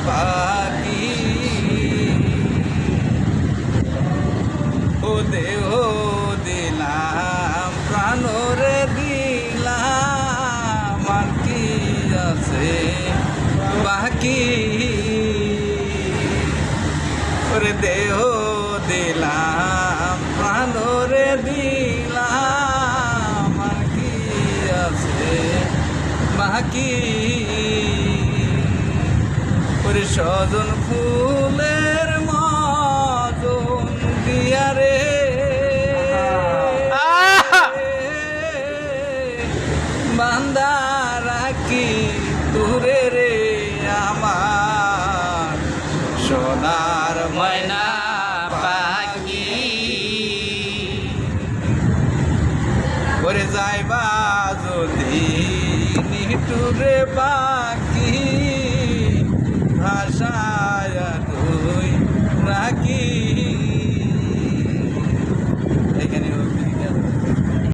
পাখি ও দেহ দিলাম প্রাণরে দিলাম আর কি আছে বাকি ওরে দেহ দিলাম প্রাণরে দিলাম আর কি আছে বাকি ওরে সজন ফুলের মজন দিয়া রে বান্দা রাখি দূরে রে আমার সোনা